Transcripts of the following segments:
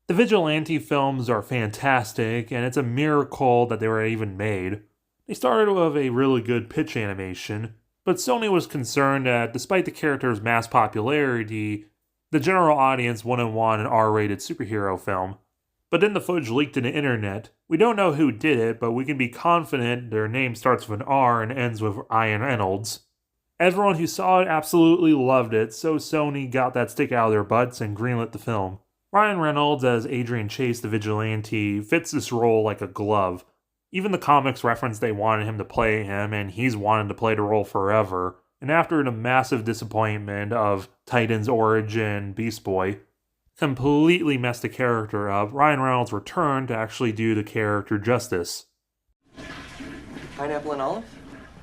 The Vigilante films are fantastic, and it's a miracle that they were even made. They started with a really good pitch animation, but Sony was concerned that despite the character's mass popularity, the general audience wouldn't want an R-rated superhero film. But then the footage leaked to the internet. We don't know who did it, but we can be confident their name starts with an R and ends with Ryan Reynolds. Everyone who saw it absolutely loved it, so Sony got that stick out of their butts and greenlit the film. Ryan Reynolds as Adrian Chase the Vigilante fits this role like a glove. Even the comics reference they wanted him to play him, and he's wanted to play the role forever. And after the massive disappointment of Titan's origin Beast Boy completely messed the character up, Ryan Reynolds returned to actually do the character justice. Pineapple and olive?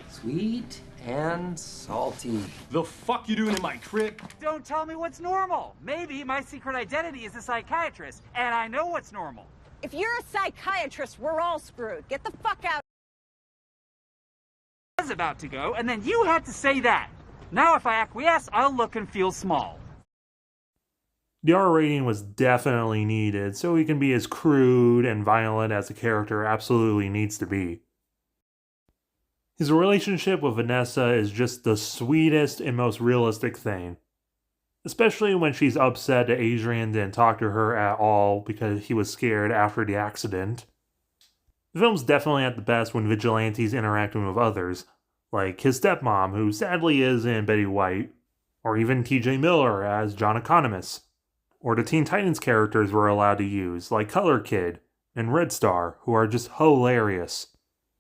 Sweet and salty. The fuck you doing in my crib? Don't tell me what's normal. Maybe my secret identity is a psychiatrist, and I know what's normal. If you're a psychiatrist, we're all screwed. Get the fuck out. I was about to go, and then you had to say that. Now if I acquiesce, I'll look and feel small. The R rating was definitely needed, so he can be as crude and violent as the character absolutely needs to be. His relationship with Vanessa is just the sweetest and most realistic thing. Especially when she's upset that Adrian didn't talk to her at all because he was scared after the accident. The film's definitely at the best when Vigilante's interacting with others, like his stepmom, who sadly is in Betty White, or even TJ Miller as John Economist, or the Teen Titans characters we're allowed to use, like Color Kid and Red Star, who are just hilarious.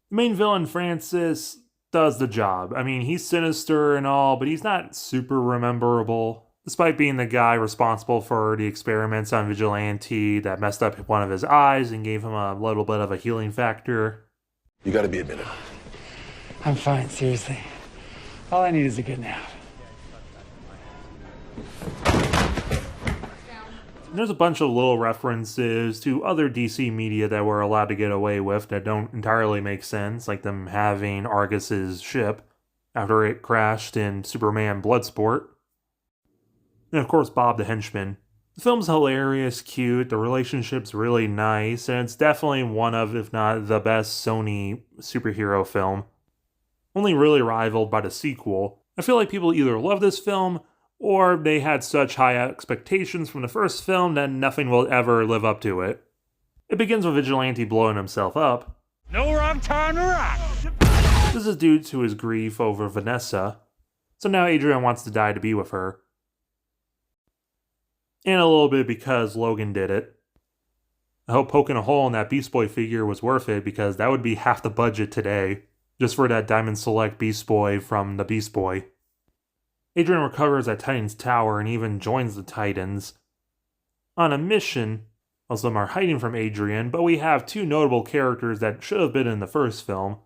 The main villain, Francis, does the job. I mean, he's sinister and all, but he's not super rememberable. Despite being the guy responsible for the experiments on Vigilante that messed up one of his eyes and gave him a little bit of a healing factor. You gotta be admitted. I'm fine, seriously. All I need is a good nap. There's a bunch of little references to other DC media that we're allowed to get away with that don't entirely make sense, like them having Argus's ship after it crashed in Superman Bloodsport. And of course, Bob the Henchman. The film's hilarious, cute, the relationship's really nice, and it's definitely one of, if not the best Sony superhero film. Only really rivaled by the sequel. I feel like people either love this film, or they had such high expectations from the first film that nothing will ever live up to it. It begins with Vigilante blowing himself up. No wrong time to rock. This is due to his grief over Vanessa, so now Adrian wants to die to be with her. And a little bit because Logan did it. I hope poking a hole in that Beast Boy figure was worth it, because that would be half the budget today, just for that Diamond Select Beast Boy from the Beast Boy. Adrian recovers at Titan's tower and even joins the Titans. On a mission, most of them are hiding from Adrian, but we have two notable characters that should have been in the first film.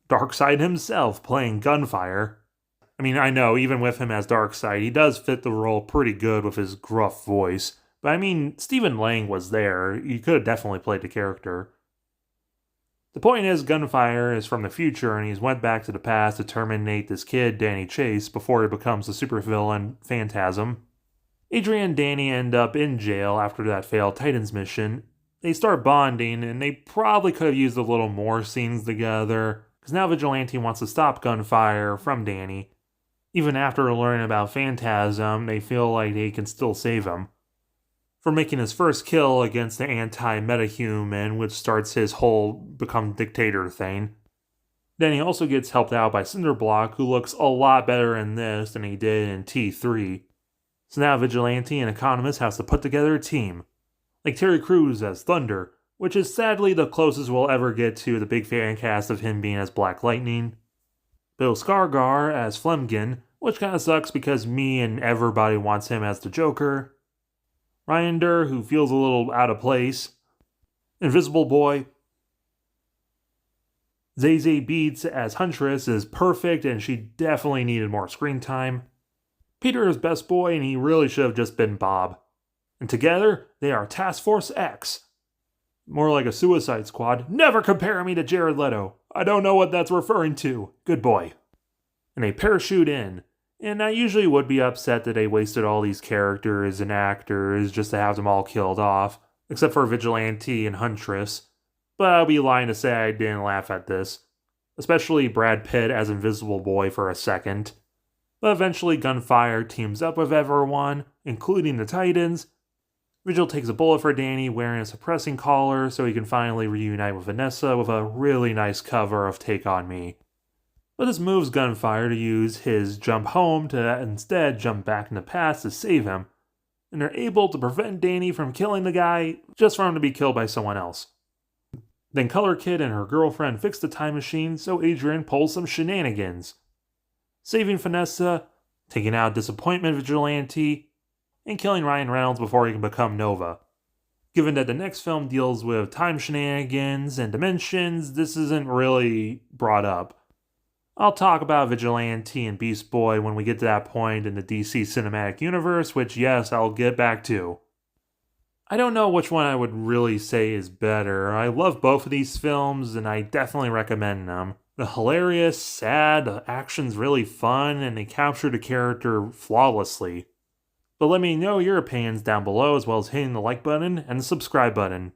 Darkseid himself playing Gunfire. I mean, I know, even with him as Darkseid, he does fit the role pretty good with his gruff voice. But I mean, Stephen Lang was there. He could have definitely played the character. The point is, Gunfire is from the future, and he's went back to the past to terminate this kid, Danny Chase, before he becomes the supervillain Phantasm. Adrian and Danny end up in jail after that failed Titans mission. They start bonding, and they probably could have used a little more scenes together, because now Vigilante wants to stop Gunfire from Danny. Even after learning about Phantasm, they feel like they can still save him. For making his first kill against the anti-metahuman, which starts his whole become dictator thing. Then he also gets helped out by Cinderblock, who looks a lot better in this than he did in T3. So now Vigilante and Economist has to put together a team. Like Terry Crews as Thunder, which is sadly the closest we'll ever get to the big fan cast of him being as Black Lightning. Bill Skarsgård as Flemgen, which kinda sucks because me and everybody wants him as the Joker. Ryan Durr, who feels a little out of place. Invisible Boy. Zazie Beetz as Huntress is perfect, and she definitely needed more screen time. Peter is Best Boy, and he really should have just been Bob. And together, they are Task Force X. More like a Suicide Squad. Never compare me to Jared Leto. I don't know what that's referring to. Good boy. And they parachute in. And I usually would be upset that they wasted all these characters and actors just to have them all killed off. except for Vigilante and Huntress, but I'll be lying to say I didn't laugh at this, especially Brad Pitt as Invisible Boy for a second. But eventually Gunfire teams up with everyone, including the Titans. Vigil takes a bullet for Danny wearing a suppressing collar so he can finally reunite with Vanessa with a really nice cover of Take On Me. But this moves Gunfire to use his jump home to instead jump back in the past to save him, and they're able to prevent Danny from killing the guy just for him to be killed by someone else. Then Color Kid and her girlfriend fix the time machine so Adrian pulls some shenanigans, saving Vanessa, taking out Disappointment Vigilante, and killing Ryan Reynolds before he can become Nova. Given that the next film deals with time shenanigans and dimensions, this isn't really brought up. I'll talk about Vigilante and Beast Boy when we get to that point in the DC Cinematic Universe, which yes, I'll get back to. I don't know which one I would really say is better. I love both of these films and I definitely recommend them. They're hilarious, sad, the action's really fun, and they capture the character flawlessly. But let me know your opinions down below as well as hitting the like button and the subscribe button.